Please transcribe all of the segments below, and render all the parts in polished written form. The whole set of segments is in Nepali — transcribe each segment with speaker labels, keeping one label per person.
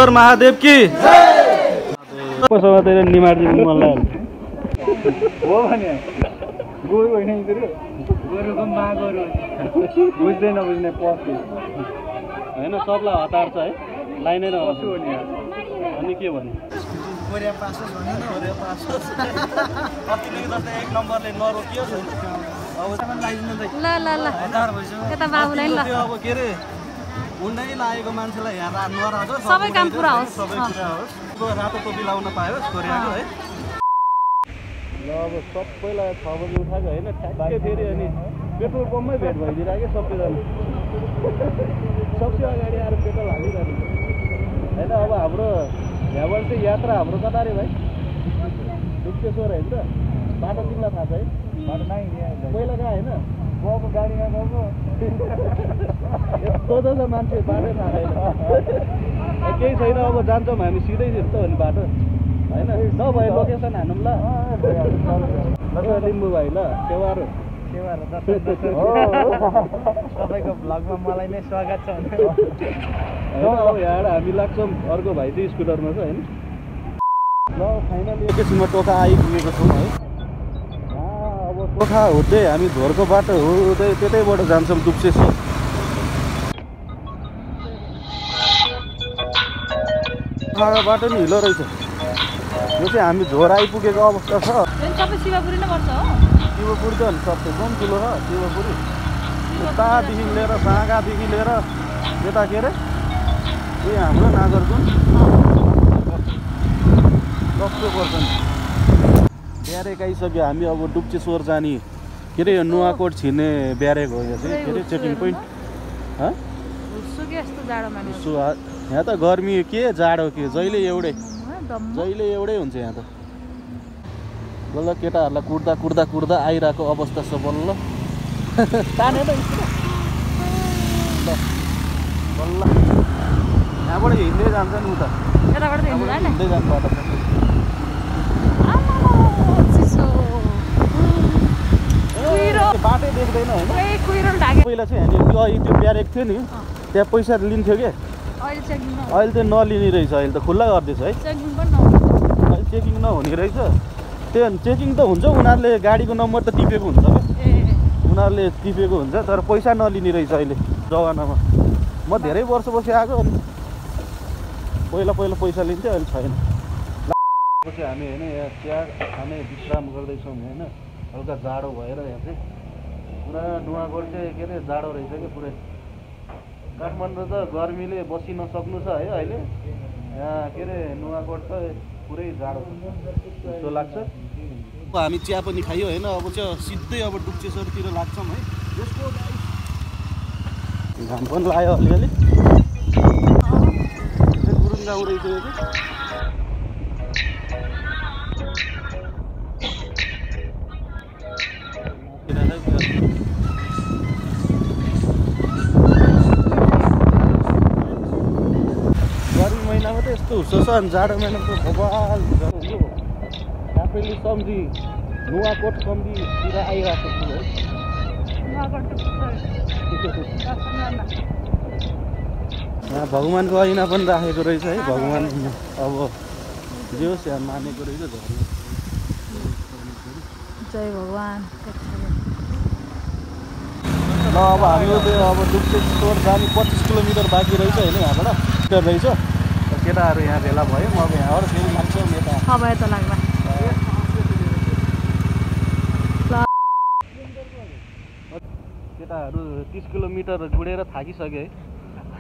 Speaker 1: दुप्चेश्वर महादेव की निमार्जी मन
Speaker 2: हो भने गोरु होइन यिनीहरू गोरुको मा गोरु बुझ्दै नबुझ्ने पशु
Speaker 1: होइन सबलाई हतार छ है लाइनै
Speaker 2: पशु हो नि
Speaker 1: अनि के भन्नु
Speaker 2: कोरिया पासोस् भन्यो न कोरिया पासोस्
Speaker 1: अस्तिदेखि जस्तै एक नम्बरले नरोकियो अब
Speaker 3: ल ल ल
Speaker 2: हतार भइसक्यो
Speaker 3: यता बाबुलाई ल
Speaker 1: अब के अरे उन्नै लागेको मान्छेलाई यहाँ नराखोस्
Speaker 3: सबै काम पुरा होस्
Speaker 1: सबै कुरा होस् रातो टोपी लाउन पायोस् कोरियाको है ल अब सबैलाई 6 बजी उठाएको होइन ठ्याक्कै फेरि अनि पेट्रोल पम्पमै भेट भइदिरहेको सबैजना सबसे अगाडि आएर पेट्रोल हालिरहनु होइन अब हाम्रो यहाँबाट चाहिँ यात्रा हाम्रो कता रे भाइ दुप्चेश्वर होइन त बाटो तिमीलाई थाहा छ है
Speaker 2: बाटो नै
Speaker 1: पहिला कहाँ होइन
Speaker 2: गएको गाडीमा गएको
Speaker 1: यस्तो छ मान्छे बाटै थाहा छैन केही छैन अब जान्छौँ हामी सिधै त्यस्तो हो नि बाटो होइन नभए लोकेसन हानौँ ल लिम्बू भाइ ल सेवार
Speaker 2: तपाईँको भ्लगमा मलाई नै स्वागत छ
Speaker 1: अब यहाँबाट हामी लाग्छौँ अर्को भाइ चाहिँ स्कुटरमा छ होइन ल फाइनली एकैछिनमा टोखा आइपुगेको छौँ है अब टोखा हुँदै हामी झोरको बाटो हुँदै त्यतैबाट जान्छौँ दुप्चेश्वर बाटो नि हिलो रहेछ यो चाहिँ हामी झोर आइपुगेको अवस्था छ
Speaker 3: सबै शिवपुरी नै पर्छ हो
Speaker 1: शिवपुरी त अनि सबै कम ठुलो छ शिवपुरी उतादेखि लिएर साँगादेखि लिएर यता के अरे ए हाम्रो नागरजुन कस्तो पर्छ नि ब्यारेक आइसक्यो हामी अब दुप्चेश्वर जाने के अरे यो नुवाकोट छिर्ने ब्यारेक हो यो चाहिँ के अरे चेकिङ पोइन्ट यहाँ त गर्मी के जाडो के जहिले एउटै हुन्छ यहाँ त बल्ल केटाहरूलाई कुर्दा कुर्दा कुर्दा आइरहेको अवस्था छ बल्ल तानेर बल्ल यहाँबाट हिँड्दै जान्छ नि उता हिँड्दै जानु बाटो बाटै देख्दैन होइन पहिला चाहिँ हामी त्यो ब्यारेक थियो नि त्यहाँ पैसा लिन्थ्यो क्या अहिले त नलिने रहेछ अहिले त खुल्ला गर्दैछ है अहिले चेकिङ नहुने रहेछ त्यो चेकिङ त हुन्छ उनीहरूले गाडीको नम्बर त टिपेको हुन्छ क्या उनीहरूले टिपेको हुन्छ तर पैसा नलिने रहेछ अहिले जमानामा म धेरै वर्ष बसी आएको अनि पहिला पैसा लिन्थ्यो अहिले छैन पछि हामी होइन यहाँ चिया खाने विश्राम गर्दैछौँ होइन हल्का जाडो भएर यहाँ चाहिँ पुरा नुवाकोट चाहिँ के अरे जाडो रहेछ क्या पुरै काठमाडौँ त गर्मीले बसि नसक्नु छ है अहिले यहाँ के अरे नुवाकोट त पुरै जाडो जस्तो लाग्छ हामी चिया पनि खायो होइन अब चाहिँ सिधै अब दुप्चेश्वरतिर लाग्छौँ है यसको घाम पनि लाग्यो अलिअलि गुरुङ गाउँ रहेछ यो चाहिँ गर्मी महिनामा त यस्तो हुर्छ अनि जाडो महिनामा त भोपाल आफैले सम्झी नुवाकोट सम्झीतिर आइरहेको छु है यहाँ भगवान्को ऐना पनि राखेको रहेछ है भगवान् अब जे होस् यहाँ मानेको रहेछ झर्ना
Speaker 3: जय भगवान्
Speaker 1: ल अब हाम्रो त्यो अब दुप्चेश्वर जाने 25 किलोमिटर बाँकी रहेछ होइन यहाँबाट रहेछ केटाहरू यहाँ भेला भयो म अब यहाँबाट फेरि लाग्छौँ यता
Speaker 3: अब यता लाग्ला
Speaker 1: केटाहरू 30 किलोमिटर गुडेर थाकिसक्यो है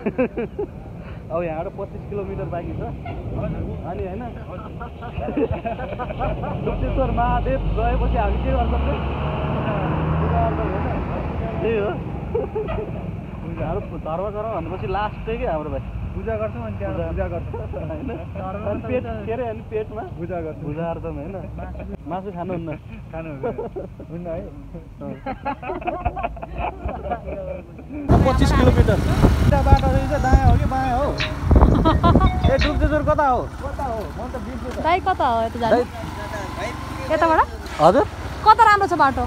Speaker 1: अब यहाँबाट 25 किलोमिटर बाँकी छ अनि होइन दुप्चेश्वर महादेव गएपछि हामी के गर्छौँ त्यही हो हाम्रो धर्म गरौँ भनेपछि लास्ट चाहिँ के हाम्रो भाइ
Speaker 2: पूजा गर्छौँ अनि त्यहाँ पूजा गर्छौँ
Speaker 1: होइन अनि पेट के अरे अनि पेटमा
Speaker 2: पूजा गर्छौँ
Speaker 1: पूजा गर्छौँ होइन मासु खानुहुन्न
Speaker 2: हुन्न है
Speaker 1: 25 किलोमिटर यता बाटो रहेछ दायाँ हो कि बायाँ हो ए दुप्चेश्वर कता हो
Speaker 2: म त बिर्सेँ
Speaker 3: दाइ कता हो यता जाने यताबाट
Speaker 1: हजुर
Speaker 3: कता राम्रो छ बाटो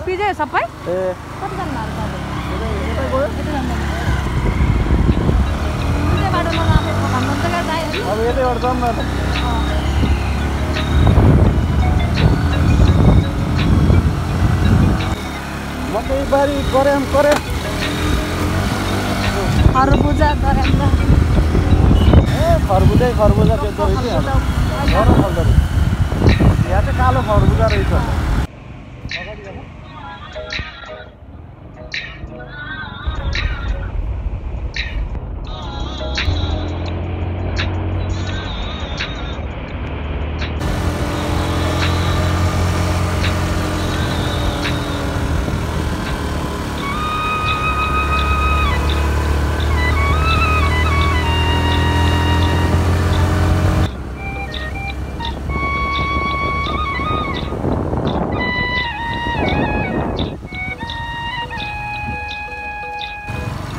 Speaker 3: पिजे सबै
Speaker 1: ए
Speaker 3: कति जानु भएको
Speaker 1: यता गयो
Speaker 3: पिजे बाटो
Speaker 1: बारीबाट जाऊँ न त मकै बारी कर्याम करे
Speaker 3: खरबुजा गरेर
Speaker 1: खरबुजै खरबुजा बेच्दो रहेछ यहाँ फल्दो रहेछ यहाँ चाहिँ कालो खरबुजा रहेछ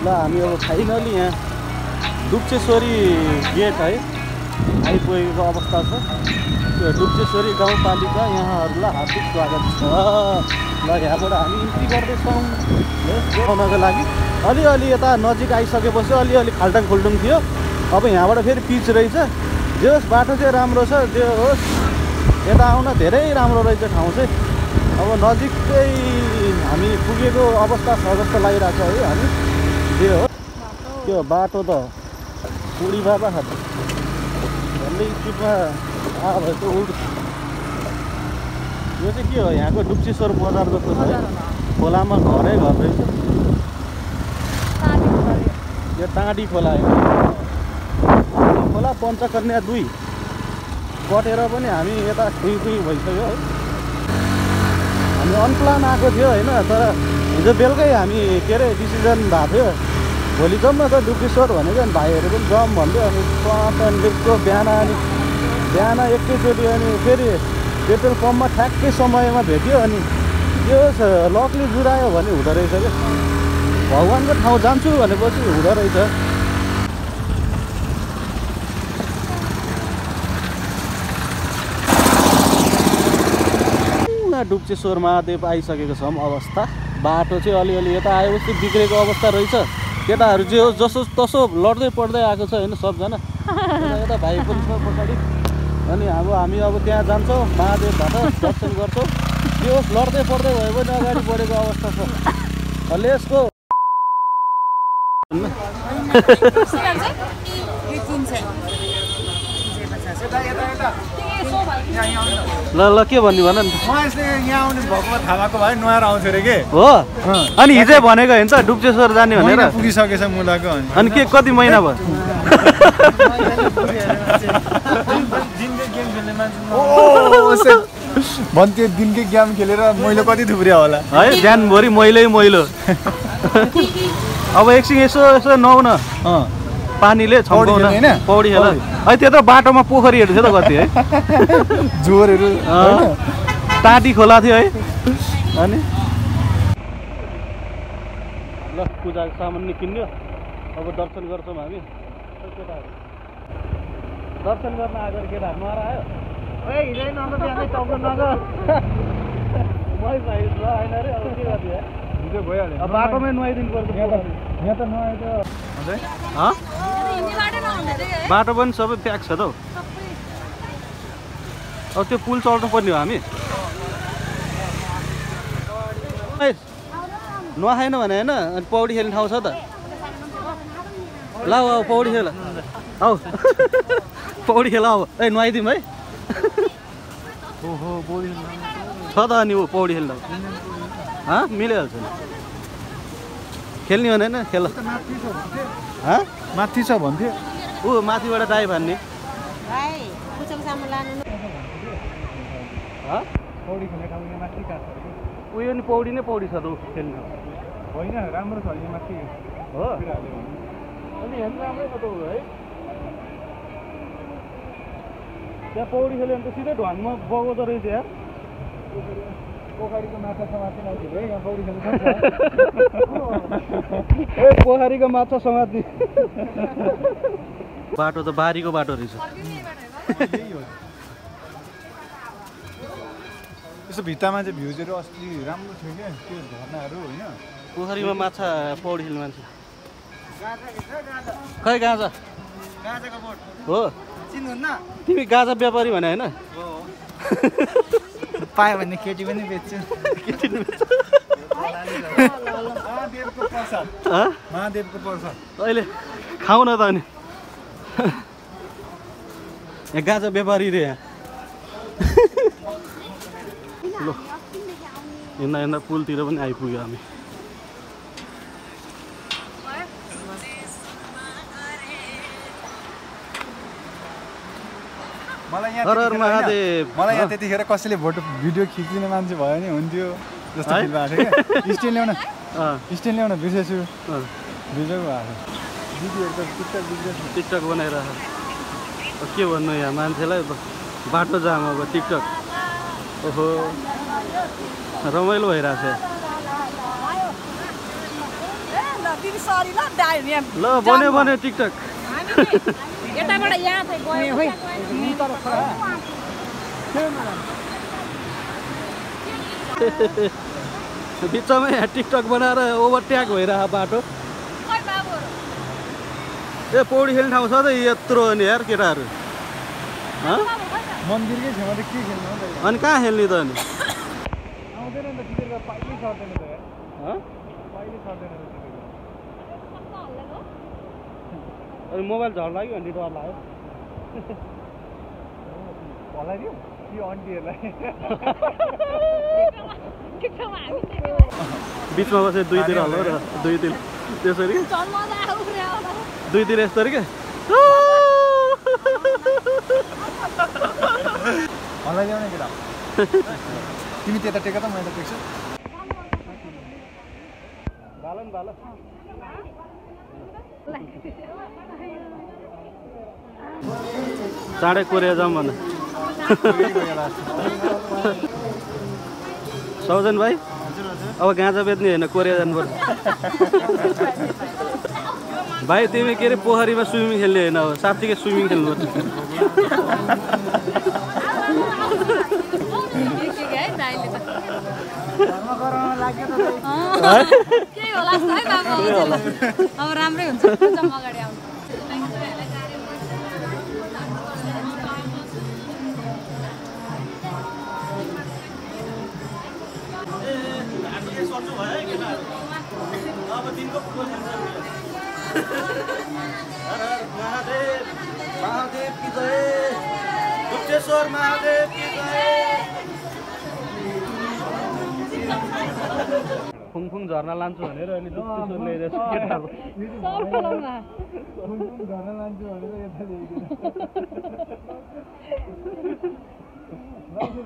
Speaker 1: ल हामी अब फाइनली यहाँ डुब्चेश्वरी गेट है आइपुगेको अवस्था छ त्यो डुब्चेश्वरी गाउँपालिका यहाँहरूलाई हार्दिक स्वागत छ ल यहाँबाट हामी इन्ट्री गर्दैछौँ आउनको लागि अलिअलि यता नजिक आइसकेपछि अलिअलि खाल्टाङ खुल्टुङ थियो अब यहाँबाट फेरि पिच रहेछ जे होस् बाटो चाहिँ राम्रो छ जे होस् यता आउन धेरै राम्रो रहेछ ठाउँ चाहिँ अब नजिकै हामी पुगेको अवस्था छ जस्तो लागिरहेको छ है हामी के हो त्यो बाटो त बुढी बाबा झन्डै स्पिडमा भएको उड यो चाहिँ के हो यहाँको डुब्चेश्वर बजार जस्तो छ है खोलामा घरै घर रहेछ यो टाँडी खोला खोला पञ्चकन्या 2 कटेर पनि हामी यता खुइ भइसक्यो है हामी अनप्लान आएको थियो होइन तर हिजो बेलुकै हामी के अरे डिसिजन भएको थियो भोलि जाउँ न त डुब्चेश्वर भनेको अनि भाइहरू पनि जाउँ भन्थ्यो अनि त्यहाँदेखिको बिहान एकैचोटि अनि फेरि पेट्रोल पम्पमा ठ्याक्कै समयमा भेट्यो अनि त्यो लकले जुरायो भने हुँदो रहेछ क्या भगवान्को ठाउँ जान्छु भनेपछि हुँदो रहेछ डुब्चेश्वर महादेव आइसकेको छौँ अवस्था बाटो चाहिँ अलिअलि यता आएपछि बिग्रेको अवस्था रहेछ केटाहरू जे होस् जसो तसो लड्दै पड्दै आएको छ होइन सबजना यता भाइ पनि छ पछाडि अनि हामी अब त्यहाँ जान्छौँ महादेवबाट दर्शन गर्छौँ जे होस् लड्दै पड्दै भए पनि अगाडि बढेको अवस्था छ लेसको ल ल के भन्नु भन नि
Speaker 2: यहाँ आउने भएको थाहा भएको भाइ नुहाएर आउँथ्यो अरे के
Speaker 1: हो अनि हिजै भनेको होइन त डुब्चेश्वर जाने भनेर
Speaker 2: पुगिसकेछ मुलाको
Speaker 1: अनि के कति महिना भयो
Speaker 2: भन्थ्यो दिनकै गेम खेलेर मैलो कति थुप्रियो होला
Speaker 1: है बिहानभरि मैलो अब एकछिन यसो नौ न पानीले छम्काउन पौडी खेल है त्यो त बाटोमा पोखरीहरू थियो त कति है
Speaker 2: जोरहरू
Speaker 1: टाटी खोला थियो है अनि ल पूजाको सामान किन्यो अब दर्शन गर्छौँ हामी दर्शन गर्न आएको केटाहरू नआएर आयो हिँडै नग बिहानै टाउको नग मै भाइ आएन अरे अब के गर्ने है हिजो भइहाल्यो बाटोमै नुहाइदिनु पर्छ यहाँ त नुहाए त बाटो पनि सबै प्याक छ त हौ अब त्यो पुल चढ्नु पर्ने हो हामी नुहाएन भने होइन अनि पौडी खेल्ने ठाउँ छ त ल अब पौडी खेल हौ पौडी खेल अब ए नुहाइदिउँ है ओहो पौडी छ त अनि ऊ पौडी खेल्न मिलिहाल्छ नि खेल्ने हो होइन खेल
Speaker 2: माथि छ भन्थ्यो
Speaker 1: ऊ माथिबाट दाइ भन्ने
Speaker 2: पौडी खेल्ने ठाउँ यहाँ माथि कहाँ छ
Speaker 1: उयो नि पौडी नै पौडी छ त ऊ खेल्ने
Speaker 2: होइन राम्रो छ यहाँ माथि
Speaker 1: हो अनि हेर्नु राम्रै छ त ऊ है त्यहाँ पौडी खेल्यो भने त सिधै ढङ्गमा बगाउँदो रहेछ यार
Speaker 2: पोखरीको माछा समात्ने मान्छे है यहाँ पौडी खेल्नु
Speaker 1: ए पोखरीको माछा समात्ने बाटो त बारीको बाटो रहेछ
Speaker 2: यसो भित्तामा चाहिँ भ्युजहरू अस्ति राम्रो थियो क्या त्यो झर्नाहरू होइन
Speaker 1: पोखरीमा माछा पौडी खेल्ने मान्छे खै गाँजा
Speaker 2: गाँजाको बोट
Speaker 1: हो
Speaker 2: चिन्नुहुन्न
Speaker 1: तिमी गाजा व्यापारी भने होइन
Speaker 2: पायो भने केटी पनि बेच्छु महादेवको प्रसाद
Speaker 1: अहिले खाऊ न त अनि यहाँ गाजा व्यापारी रे यहाँ ल हिँड्दा हिँड्दा पुलतिर पनि आइपुग्यो हामी
Speaker 2: मलाई यहाँ त्यतिखेर कसैले भिडियो खिचिने मान्छे भयो नि हुन्थ्यो जस्तो फिल भएको थियो क्या स्ट्यान्ड ल्याउन बिर्सेछु भिडियो भएको दिदीहरू त
Speaker 1: टिकटक बनाएर के भन्नु यहाँ मान्छेलाई बाटो जाम अब टिकटक ओहो रमाइलो भइरहेछ ल बन्यो टिकटक बिचमै यहाँ टिकटक बनाएर ओभरट्याक भइरहेको बाटो ए पौडी खेल्ने ठाउँ छ त यत्रो नि यार केटाहरू
Speaker 2: मन्दिरकै छेउमा त के खेल्नु
Speaker 1: अनि कहाँ खेल्ने त अनि
Speaker 2: आउँदैन नि त टिकटको पाइलै सर्दैन त यार पाइलै सर्दैन
Speaker 1: अनि मोबाइल झर् लाग्यो भने डर लाग्यो
Speaker 2: हल्लाइदियो कि आन्टीहरूलाई
Speaker 1: बिचमा बसेर दुईतिर हल्लो र दुईतिर त्यसरी दुईतिर यस्तरी क्या
Speaker 2: हल्लाइदेऊ न केटा तिमी त्यता टेक त मैले टेक्छु
Speaker 1: बाल चाँडै कोरिया जाऊँ भन सौजन भाइ अब गाँजा बेच्ने होइन कोरिया जानु पर्छ भाइ तिमी के अरे पोखरीमा स्विमिङ खेल्ने होइन अब साँच्चीकै स्विमिङ खेल्नुपर्छ
Speaker 3: अब राम्रै हुन्छ अगाडि आउनु
Speaker 1: महादेव की जय गुप्तेश्वर महादेव की जय फुङफुङ झर्ना लान्छु भनेर अनि गुप्तेश्वर ल्याइरहेछ केटाहरू
Speaker 2: झर्ना लान्छु भनेर यता ल्याइदिनु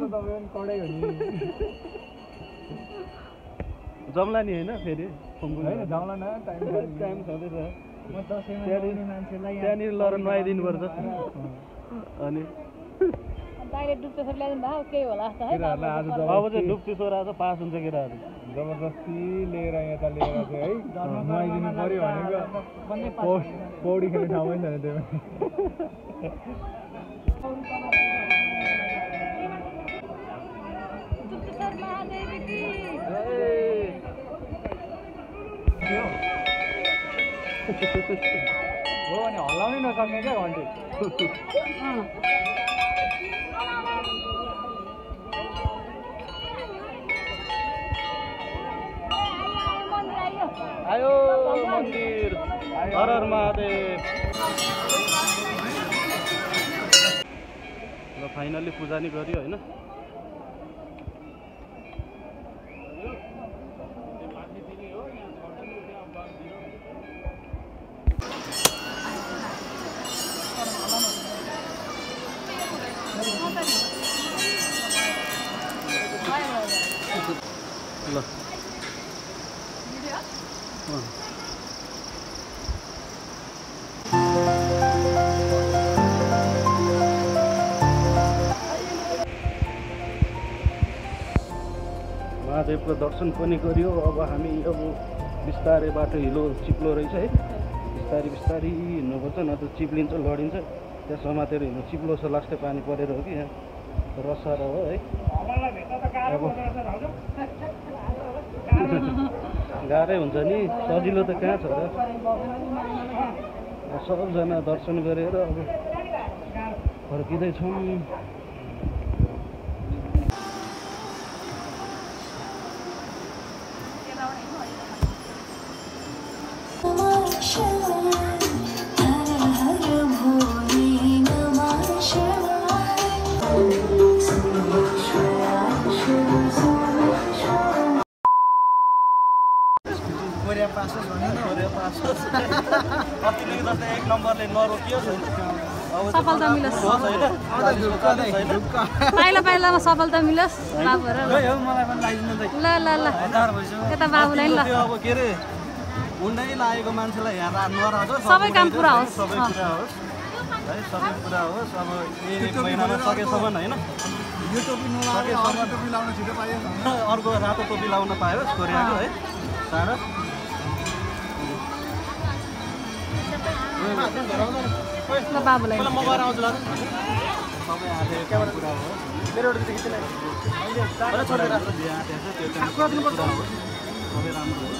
Speaker 2: तपाईँ कडै हो नि
Speaker 1: जम्ला नि होइन फेरि फुङफुङ
Speaker 2: होइन जम्ला न टाइम
Speaker 1: छँदैछ
Speaker 2: म दसैँमा ल्याउने मान्छेलाई
Speaker 1: त्यहाँनिर लर नुहाइदिनु पर्छ अनि अब चाहिँ डुप्चेश्वर आज पास हुन्छ केटाहरू
Speaker 2: जबरजस्ती लिएर यता लिएर चाहिँ है नुहाइदिनु पर्यो भनेको पौडी खेल्ने ठाउँमै छैन त्यो हो अनि हल्लाउनै नसक्ने क्या घन्टे
Speaker 1: आयो मन्दिर हर हर महादेव ल फाइनल्ली पूजा नि गर्यो होइन ल महादेवको दर्शन पनि गरियो अब हामी अब बिस्तारै बाटो हिलो चिप्लो रहेछ है बिस्तारी बिस्तारी हिँड्नुपर्छ न त चिप्लिन्छ लडिन्छ त्यहाँ समातेर हिँड्नु चिप्लो छ लास्टै पानी परेर हो कि यहाँ रसाएर हो है अब गाह्रै हुन्छ नि सजिलो त कहाँ छ र सबजना दर्शन गरेर अब फर्किँदैछौँ। एक नम्बरले नरोकियो
Speaker 3: सफलता मिलोस् पाइलामा सफलता मिलोस् बाबुहरू ल ल ल यता बाबुलाई ल
Speaker 1: अब के अरे उन्नै लागेको मान्छेलाई यहाँ नराजोस्
Speaker 3: सबै काम पुरा होस्
Speaker 1: सबै पुरा होस् है सबै पुरा होस् अब एक महिनामा सकेसम्म होइन
Speaker 2: यो टोपी नलाएर टोपी लाउन छिटो पाइयो
Speaker 1: अर्को रातो टोपी लाउन पायोस् कोरियाको है सारा
Speaker 3: ल बाबुलाई
Speaker 1: म गएर आउँछु ल सबै आले क्यामेरा पुरा हो मेरो एउटा चाहिँ खिच्ने अहिले छोडेर बिहा त्यहाँ छ त्यो चाहिँ पुरा हो सबै राम्रो हो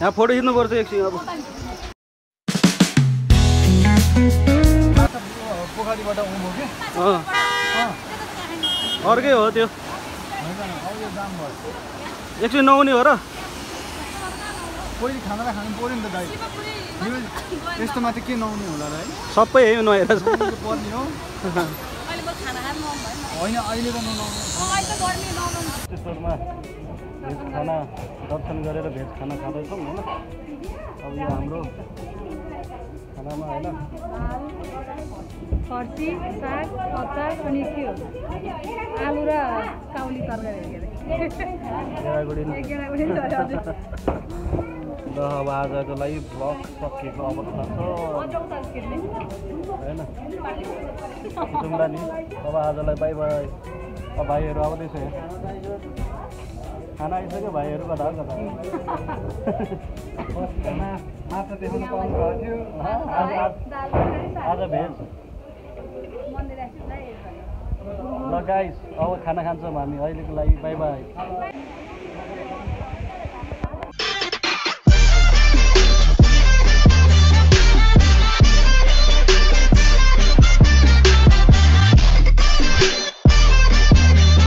Speaker 1: यहाँ फोटो खिच्नुपर्छ एकछिन अब
Speaker 2: पोखरीबाट उम्यो के
Speaker 1: अर्कै हो त्यो एकछिन नहुने हो र
Speaker 2: पहिले खाना खानु पर्यो नि त दाइ यस्तोमा त के नहुने होला र है
Speaker 1: सबै नहेर
Speaker 2: पर्ने हो होइन अहिले त नहुने
Speaker 1: त्यस्तोमा भेज खाना दर्शन गरेर भेज खाना खाँदैछौँ होइन अब यो हाम्रो खानामा होइन
Speaker 3: फर्सी साग अचार अनि के हो आलु र काउली तरकारी
Speaker 1: ल अब आजको लागि भ्लग सकिएको अवस्था छ होइन जाउँला नि अब आजलाई बाई बाई अब भाइहरू आउँदैछ खाना आइसक्यो भाइहरू कता हो कता
Speaker 2: माछा देखाउनु पाउनु भएको थियो
Speaker 1: आज भेज ल गाइस अब खाना खान्छौँ हामी अहिलेको लागि बाई बाई